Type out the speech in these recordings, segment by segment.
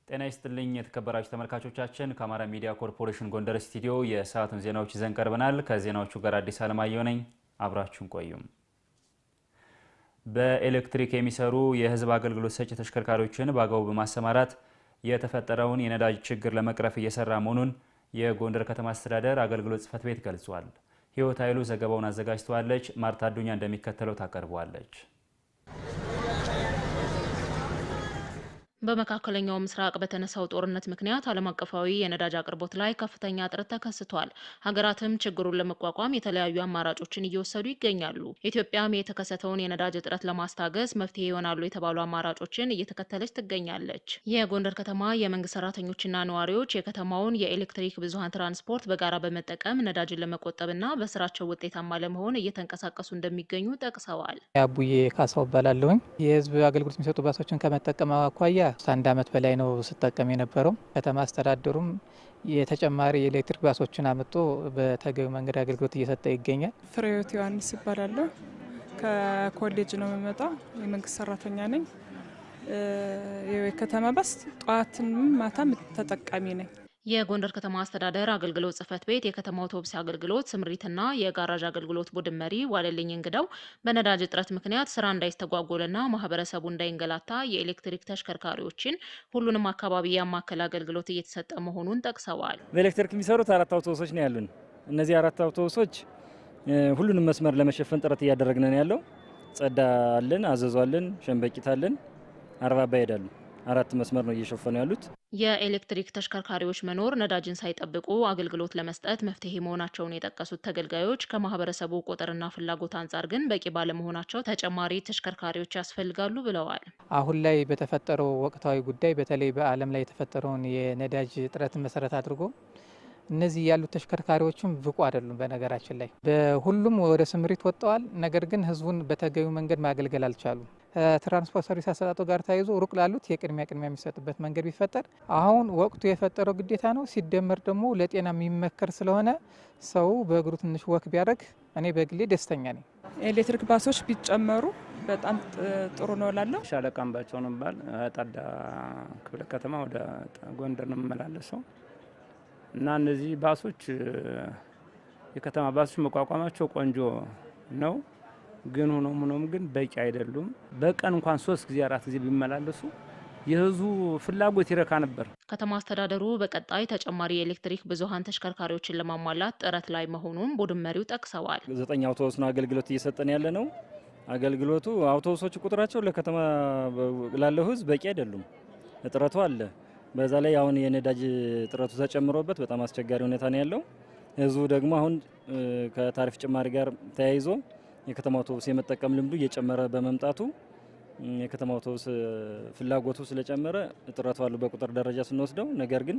ጤና ይስጥልኝ የተከበራችሁ ተመልካቾቻችን ከአማራ ሚዲያ ኮርፖሬሽን ጎንደር ስቱዲዮ የሰዓቱን ዜናዎች ይዘን ቀርበናል። ከዜናዎቹ ጋር አዲስ አለማየሁ ነኝ። አብራችሁን ቆዩ። በኤሌክትሪክ የሚሰሩ የህዝብ አገልግሎት ሰጪ ተሽከርካሪዎችን በአግባቡ በማሰማራት የተፈጠረውን የነዳጅ ችግር ለመቅረፍ እየሰራ መሆኑን የጎንደር ከተማ አስተዳደር አገልግሎት ጽሕፈት ቤት ገልጿል። ህይወት ኃይሉ ዘገባውን አዘጋጅተዋለች። ማርታ አዱኛ እንደሚከተለው ታቀርበዋለች። በመካከለኛው ምስራቅ በተነሳው ጦርነት ምክንያት ዓለም አቀፋዊ የነዳጅ አቅርቦት ላይ ከፍተኛ እጥረት ተከስቷል። ሀገራትም ችግሩን ለመቋቋም የተለያዩ አማራጮችን እየወሰዱ ይገኛሉ። ኢትዮጵያም የተከሰተውን የነዳጅ እጥረት ለማስታገስ መፍትሄ ይሆናሉ የተባሉ አማራጮችን እየተከተለች ትገኛለች። የጎንደር ከተማ የመንግስት ሰራተኞችና ነዋሪዎች የከተማውን የኤሌክትሪክ ብዙሃን ትራንስፖርት በጋራ በመጠቀም ነዳጅን ለመቆጠብና በስራቸው ውጤታማ ለመሆን እየተንቀሳቀሱ እንደሚገኙ ጠቅሰዋል። አቡዬ ካሳው ባላለሁኝ የህዝብ አገልግሎት የሚሰጡ ባሶችን ከመጠቀም አኳያ 1 ዓመት በላይ ነው ስጠቀም የነበረው። ከተማ አስተዳደሩም የተጨማሪ የኤሌክትሪክ ባሶችን አመጡ በተገቢው መንገድ አገልግሎት እየሰጠ ይገኛል። ፍሬህይወት ዮሐንስ ይባላለሁ። ከኮሌጅ ነው የምመጣው። የመንግስት ሰራተኛ ነኝ። የከተማ ባስ ጧትም ማታም ተጠቃሚ ነኝ። የጎንደር ከተማ አስተዳደር አገልግሎት ጽሕፈት ቤት የከተማ አውቶቡስ አገልግሎት ስምሪትና የጋራዥ አገልግሎት ቡድን መሪ ዋለልኝ እንግዳው በነዳጅ እጥረት ምክንያት ስራ እንዳይስተጓጎልና ማህበረሰቡ እንዳይንገላታ የኤሌክትሪክ ተሽከርካሪዎችን ሁሉንም አካባቢ ያማከለ አገልግሎት እየተሰጠ መሆኑን ጠቅሰዋል። በኤሌክትሪክ የሚሰሩት 4 አውቶቡሶች ነው ያሉን። እነዚህ 4 አውቶቡሶች ሁሉንም መስመር ለመሸፈን ጥረት እያደረግን ነው ያለው። ጸዳ አለን፣ አዘዞ አለን፣ ሸንበቂት አለን፣ አርባባ ይሄዳሉ። 4 መስመር ነው እየሸፈኑ ያሉት። የኤሌክትሪክ ተሽከርካሪዎች መኖር ነዳጅን ሳይጠብቁ አገልግሎት ለመስጠት መፍትሄ መሆናቸውን የጠቀሱት ተገልጋዮች ከማህበረሰቡ ቁጥርና ፍላጎት አንጻር ግን በቂ ባለመሆናቸው ተጨማሪ ተሽከርካሪዎች ያስፈልጋሉ ብለዋል። አሁን ላይ በተፈጠረው ወቅታዊ ጉዳይ በተለይ በዓለም ላይ የተፈጠረውን የነዳጅ እጥረትን መሰረት አድርጎ እነዚህ ያሉት ተሽከርካሪዎችም ብቁ አይደሉም። በነገራችን ላይ በሁሉም ወደ ስምሪት ወጥተዋል። ነገር ግን ህዝቡን በተገቢው መንገድ ማገልገል አልቻሉም። ትራንስፖርት ሰርቪስ አሰጣጡ ጋር ተያይዞ ሩቅ ላሉት የቅድሚያ የሚሰጥበት መንገድ ቢፈጠር አሁን ወቅቱ የፈጠረው ግዴታ ነው። ሲደመር ደግሞ ለጤና የሚመከር ስለሆነ ሰው በእግሩ ትንሽ ወክ ቢያደርግ እኔ በግሌ ደስተኛ ነኝ። ኤሌክትሪክ ባሶች ቢጨመሩ በጣም ጥሩ ነው እላለሁ። ሻለቃ አምባቸው ነው ባል ጠዳ ክፍለ ከተማ ወደ ጎንደር ነው የምመላለሰው እና እነዚህ ባሶች የከተማ ባሶች መቋቋማቸው ቆንጆ ነው። ግን ሆኖም ግን በቂ አይደሉም። በቀን እንኳን 3 ጊዜ 4 ጊዜ ቢመላለሱ የህዝቡ ፍላጎት ይረካ ነበር። ከተማ አስተዳደሩ በቀጣይ ተጨማሪ የኤሌክትሪክ ብዙሃን ተሽከርካሪዎችን ለማሟላት ጥረት ላይ መሆኑን ቡድን መሪው ጠቅሰዋል። 9 አውቶቡስ ነው አገልግሎት እየሰጠን ያለ ነው። አገልግሎቱ አውቶቡሶች ቁጥራቸው ለከተማ ላለው ህዝብ በቂ አይደሉም። እጥረቱ አለ። በዛ ላይ አሁን የነዳጅ እጥረቱ ተጨምሮበት በጣም አስቸጋሪ ሁኔታ ነው ያለው። ህዝቡ ደግሞ አሁን ከታሪፍ ጭማሪ ጋር ተያይዞ የከተማ አውቶቡስ የመጠቀም ልምዱ እየጨመረ በመምጣቱ የከተማ አውቶቡስ ፍላጎቱ ስለጨመረ እጥረቱ አሉ በቁጥር ደረጃ ስንወስደው። ነገር ግን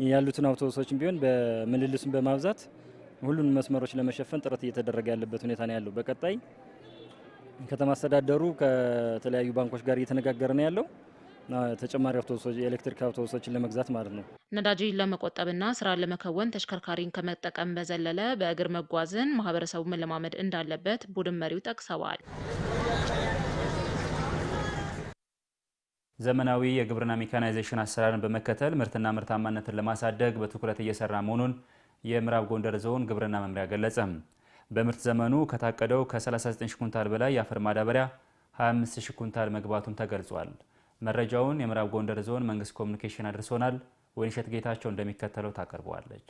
ያሉትን አውቶቡሶችን ቢሆን በምልልሱን በማብዛት ሁሉንም መስመሮች ለመሸፈን ጥረት እየተደረገ ያለበት ሁኔታ ነው ያለው። በቀጣይ ከተማ አስተዳደሩ ከተለያዩ ባንኮች ጋር እየተነጋገረ ነው ያለው ተጨማሪ አውቶቡሶች የኤሌክትሪክ አውቶቡሶችን ለመግዛት ማለት ነው። ነዳጅን ለመቆጠብና ስራን ለመከወን ተሽከርካሪን ከመጠቀም በዘለለ በእግር መጓዝን ማህበረሰቡ መለማመድ እንዳለበት ቡድን መሪው ጠቅሰዋል። ዘመናዊ የግብርና ሜካናይዜሽን አሰራርን በመከተል ምርትና ምርታማነትን ለማሳደግ በትኩረት እየሰራ መሆኑን የምዕራብ ጎንደር ዞን ግብርና መምሪያ ገለጸ። በምርት ዘመኑ ከታቀደው ከ39 ኩንታል በላይ የአፈር ማዳበሪያ 25 ኩንታል መግባቱን ተገልጿል። መረጃውን የምዕራብ ጎንደር ዞን መንግስት ኮሚኒኬሽን አድርሶናል። ወይንሸት ጌታቸው እንደሚከተለው ታቀርበዋለች።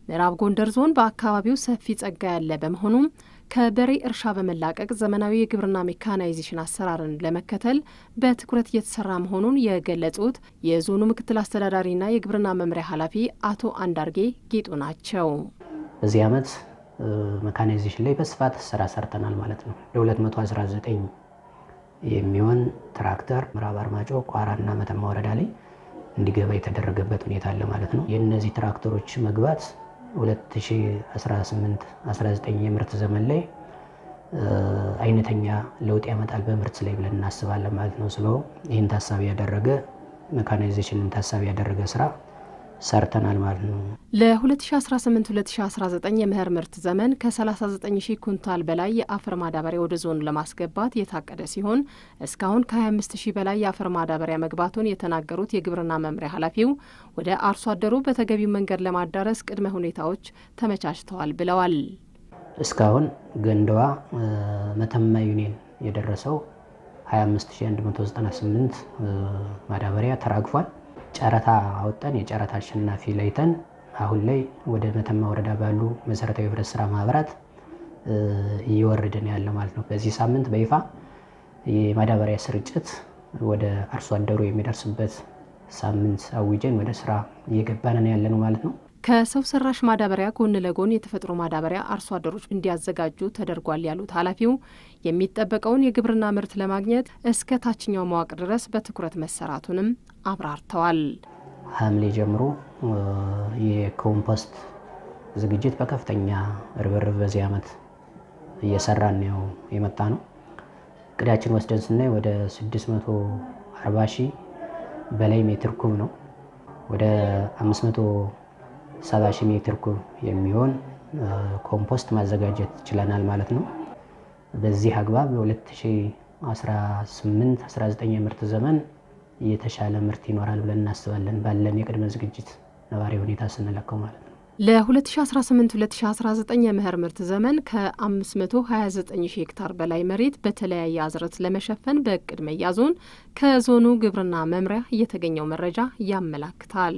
ምዕራብ ጎንደር ዞን በአካባቢው ሰፊ ጸጋ ያለ በመሆኑም ከበሬ እርሻ በመላቀቅ ዘመናዊ የግብርና ሜካናይዜሽን አሰራርን ለመከተል በትኩረት እየተሰራ መሆኑን የገለጹት የዞኑ ምክትል አስተዳዳሪና የግብርና መምሪያ ኃላፊ አቶ አንዳርጌ ጌጡ ናቸው። በዚህ ዓመት ሜካናይዜሽን ላይ በስፋት ስራ ሰርተናል ማለት ነው። ለ219 የሚሆን ትራክተር ምዕራብ አርማጭሆ፣ ቋራና መተማ ወረዳ ላይ እንዲገባ የተደረገበት ሁኔታ አለ ማለት ነው። የእነዚህ ትራክተሮች መግባት 2018-19 የምርት ዘመን ላይ አይነተኛ ለውጥ ያመጣል በምርት ላይ ብለን እናስባለን ማለት ነው። ስለሆነ ይህን ታሳቢ ያደረገ ሜካናይዜሽንን ታሳቢ ያደረገ ስራ ሰርተናል ማለት ነው። ለ2018-2019 የመኸር ምርት ዘመን ከ39000 ኩንታል በላይ የአፈር ማዳበሪያ ወደ ዞኑ ለማስገባት የታቀደ ሲሆን እስካሁን ከ25000 በላይ የአፈር ማዳበሪያ መግባቱን የተናገሩት የግብርና መምሪያ ኃላፊው ወደ አርሶ አደሩ በተገቢው መንገድ ለማዳረስ ቅድመ ሁኔታዎች ተመቻችተዋል ብለዋል። እስካሁን ገንዳዋ መተማ ዩኒየን የደረሰው 25198 ማዳበሪያ ተራግፏል። ጨረታ አወጣን። የጨረታ አሸናፊ ለይተን አሁን ላይ ወደ መተማ ወረዳ ባሉ መሰረታዊ ህብረት ስራ ማህበራት እየወረደን ያለ ማለት ነው። በዚህ ሳምንት በይፋ የማዳበሪያ ስርጭት ወደ አርሶ አደሩ የሚደርስበት ሳምንት አውጀን ወደ ስራ እየገባን ያለ ነው ማለት ነው። ከሰው ሰራሽ ማዳበሪያ ጎን ለጎን የተፈጥሮ ማዳበሪያ አርሶ አደሮች እንዲያዘጋጁ ተደርጓል ያሉት ኃላፊው የሚጠበቀውን የግብርና ምርት ለማግኘት እስከ ታችኛው መዋቅር ድረስ በትኩረት መሰራቱንም አብራርተዋል። ሐምሌ ጀምሮ የኮምፖስት ዝግጅት በከፍተኛ ርብርብ በዚህ ዓመት እየሰራን ነው የመጣ ነው። እቅዳችን ወስደን ስናይ ወደ 640,000 በላይ ሜትር ኩብ ነው። ወደ 570,000 ሜትር ኩብ የሚሆን ኮምፖስት ማዘጋጀት ችለናል ማለት ነው። በዚህ አግባብ የ2018-19 የምርት ዘመን የተሻለ ምርት ይኖራል ብለን እናስባለን። ባለን የቅድመ ዝግጅት ነባራዊ ሁኔታ ስንለካው ማለት ነው። ለ2018-2019 የመኸር ምርት ዘመን ከ529,000 ሄክታር በላይ መሬት በተለያየ አዝርዕት ለመሸፈን በእቅድ መያዙን ከዞኑ ግብርና መምሪያ የተገኘው መረጃ ያመላክታል።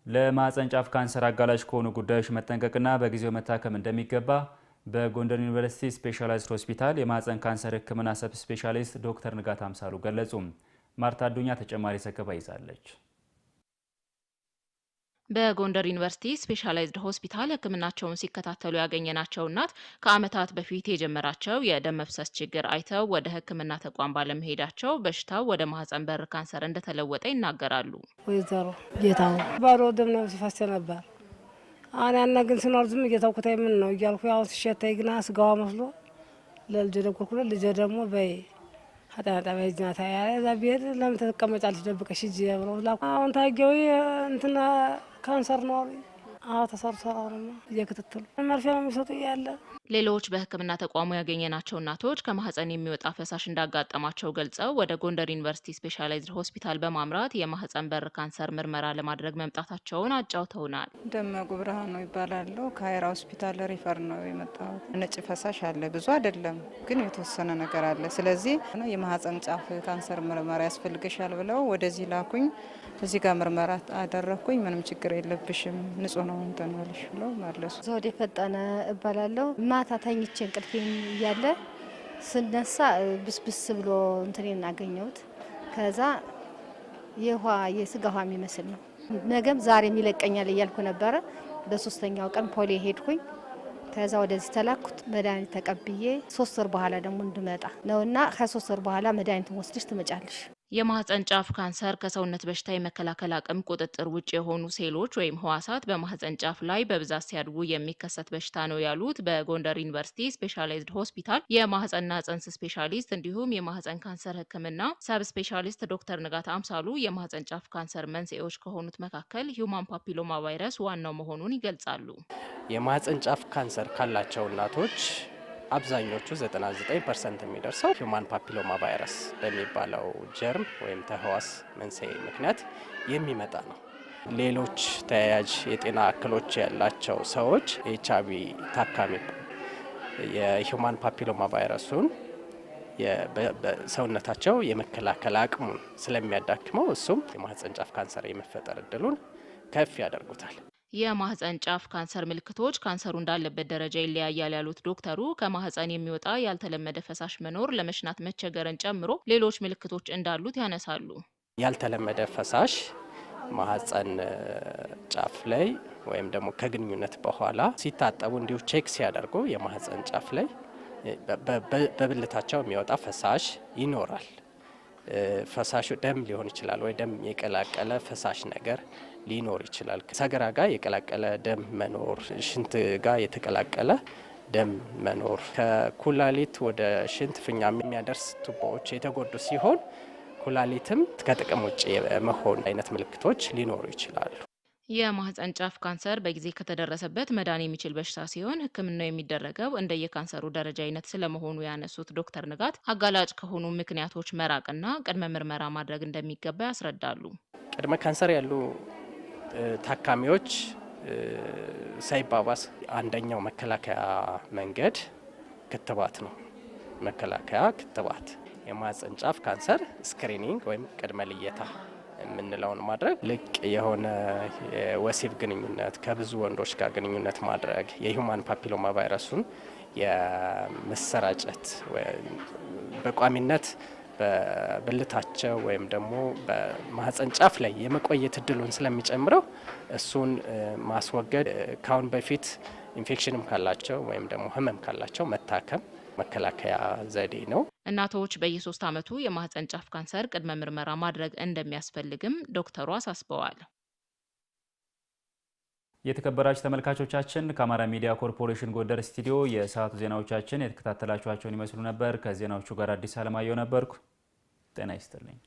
ለማህጸን ጫፍ ካንሰር አጋላጭ ከሆኑ ጉዳዮች መጠንቀቅና በጊዜው መታከም እንደሚገባ በጎንደር ዩኒቨርሲቲ ስፔሻላይዝድ ሆስፒታል የማህጸን ካንሰር ሕክምና ሰብ ስፔሻሊስት ዶክተር ንጋት አምሳሉ ገለጹ። ማርታ አዱኛ ተጨማሪ ዘገባ ይዛለች። በጎንደር ዩኒቨርሲቲ ስፔሻላይዝድ ሆስፒታል ሕክምናቸውን ሲከታተሉ ያገኘናቸው እናት ከዓመታት በፊት የጀመራቸው የደም መፍሰስ ችግር አይተው ወደ ሕክምና ተቋም ባለመሄዳቸው በሽታው ወደ ማህጸን በር ካንሰር እንደተለወጠ ይናገራሉ። ወይዘሮ ጌታው ባሮ ደም ነው ሲፈስ ነበር። አና ያና ግን ሲኖር ዝም እየታውኩት ምን ነው እያልኩ ያው ሲሸተይ ግና ስጋዋ መስሎ ለልጅ ደኩልኩ ልጅ ደግሞ በይ ሀጣጣ በጅናታ ያለ ዛቢር ለምን ተቀመጫለሽ ደብቀሽ እጂ ያብረው ላ አሁን ታገው እንትና ካንሰር ነው አዎ ተሰርሰራው ነው እየከተተሉ መርፌ ነው የሚሰጡ ያለ። ሌሎች በህክምና ተቋሙ ያገኘናቸው እናቶች ከማህጸን የሚወጣ ፈሳሽ እንዳጋጠማቸው ገልጸው ወደ ጎንደር ዩኒቨርሲቲ ስፔሻላይዝድ ሆስፒታል በማምራት የማህጸን በር ካንሰር ምርመራ ለማድረግ መምጣታቸውን አጫውተውናል። ደመቁ ብርሃን ነው ይባላል። ከሀይራ ሆስፒታል ሪፈር ነው የመጣሁት። ነጭ ፈሳሽ አለ፣ ብዙ አይደለም ግን የተወሰነ ነገር አለ። ስለዚህ የማህጸን ጫፍ ካንሰር ምርመራ ያስፈልግሻል ብለው ወደዚህ ላኩኝ። እዚህ ጋር ምርመራ አደረኩኝ። ምንም ችግር የለብሽም ንጹህ ነው እንተናልሽ ብለው መለሱ። ዘውዴ ፈጠነ እባላለሁ። ማታ ተኝቼ እንቅልፌን እያለ ስነሳ ብስብስ ብሎ እንትኔን አገኘሁት። ከዛ የስጋ ውሃ የሚመስል ነው። ነገም ዛሬም ይለቀኛል እያልኩ ነበረ። በሶስተኛው ቀን ፖሊ ሄድኩኝ። ከዛ ወደዚህ ተላኩት። መድኃኒት ተቀብዬ 3 ወር በኋላ ደግሞ እንድመጣ ነውና ከ3 ወር በኋላ መድኃኒቱን ወስደሽ ትመጫለሽ። የማህጸን ጫፍ ካንሰር ከሰውነት በሽታ የመከላከል አቅም ቁጥጥር ውጭ የሆኑ ሴሎች ወይም ህዋሳት በማህጸን ጫፍ ላይ በብዛት ሲያድጉ የሚከሰት በሽታ ነው ያሉት በጎንደር ዩኒቨርሲቲ ስፔሻላይዝድ ሆስፒታል የማህጸንና ጽንስ ስፔሻሊስት እንዲሁም የማህጸን ካንሰር ሕክምና ሰብ ስፔሻሊስት ዶክተር ንጋት አምሳሉ የማህጸን ጫፍ ካንሰር መንስኤዎች ከሆኑት መካከል ሂዩማን ፓፒሎማ ቫይረስ ዋናው መሆኑን ይገልጻሉ። የማህጸን ጫፍ ካንሰር ካላቸው እናቶች አብዛኞቹ 99% የሚደርሰው ሂዩማን ፓፒሎማ ቫይረስ በሚባለው ጀርም ወይም ተህዋስ መንስኤ ምክንያት የሚመጣ ነው። ሌሎች ተያያዥ የጤና እክሎች ያላቸው ሰዎች ኤችአይቪ ታካሚ የሂዩማን ፓፒሎማ ቫይረሱን በሰውነታቸው የመከላከል አቅሙን ስለሚያዳክመው እሱም የማህጸን ጫፍ ካንሰር የመፈጠር እድሉን ከፍ ያደርጉታል። የማህጸን ጫፍ ካንሰር ምልክቶች ካንሰሩ እንዳለበት ደረጃ ይለያያል ያሉት ዶክተሩ ከማህጸን የሚወጣ ያልተለመደ ፈሳሽ መኖር፣ ለመሽናት መቸገርን ጨምሮ ሌሎች ምልክቶች እንዳሉት ያነሳሉ። ያልተለመደ ፈሳሽ ማህጸን ጫፍ ላይ ወይም ደግሞ ከግንኙነት በኋላ ሲታጠቡ እንዲሁ ቼክ ሲያደርጉ የማህጸን ጫፍ ላይ በብልታቸው የሚወጣ ፈሳሽ ይኖራል። ፈሳሹ ደም ሊሆን ይችላል ወይ ደም የቀላቀለ ፈሳሽ ነገር ሊኖር ይችላል። ሰገራ ጋር የቀላቀለ ደም መኖር፣ ሽንት ጋር የተቀላቀለ ደም መኖር፣ ከኩላሊት ወደ ሽንት ፊኛ የሚያደርስ ቱቦዎች የተጎዱ ሲሆን ኩላሊትም ከጥቅም ውጭ መሆን አይነት ምልክቶች ሊኖሩ ይችላሉ። የማህፀን ጫፍ ካንሰር በጊዜ ከተደረሰበት መዳን የሚችል በሽታ ሲሆን ሕክምናው የሚደረገው እንደየካንሰሩ ደረጃ አይነት ስለመሆኑ ያነሱት ዶክተር ንጋት አጋላጭ ከሆኑ ምክንያቶች መራቅና ቅድመ ምርመራ ማድረግ እንደሚገባ ያስረዳሉ። ቅድመ ካንሰር ያሉ ታካሚዎች ሳይባባስ አንደኛው መከላከያ መንገድ ክትባት ነው። መከላከያ ክትባት የማህፀን ጫፍ ካንሰር ስክሪኒንግ ወይም ቅድመ ልየታ የምንለውን ማድረግ፣ ልቅ የሆነ የወሲብ ግንኙነት ከብዙ ወንዶች ጋር ግንኙነት ማድረግ፣ የሂውማን ፓፒሎማ ቫይረሱን የመሰራጨት በቋሚነት በብልታቸው ወይም ደግሞ በማህፀን ጫፍ ላይ የመቆየት እድሉን ስለሚጨምረው እሱን ማስወገድ፣ ካሁን በፊት ኢንፌክሽንም ካላቸው ወይም ደግሞ ህመም ካላቸው መታከም መከላከያ ዘዴ ነው። እናቶች በየ3 ዓመቱ የማህፀን ጫፍ ካንሰር ቅድመ ምርመራ ማድረግ እንደሚያስፈልግም ዶክተሩ አሳስበዋል። የተከበራችሁ ተመልካቾቻችን ከአማራ ሚዲያ ኮርፖሬሽን ጎንደር ስቱዲዮ የሰዓቱ ዜናዎቻችን የተከታተላችኋቸውን ይመስሉ ነበር። ከዜናዎቹ ጋር አዲስ አለማየሁ ነበርኩ። ጤና ይስጥልኝ።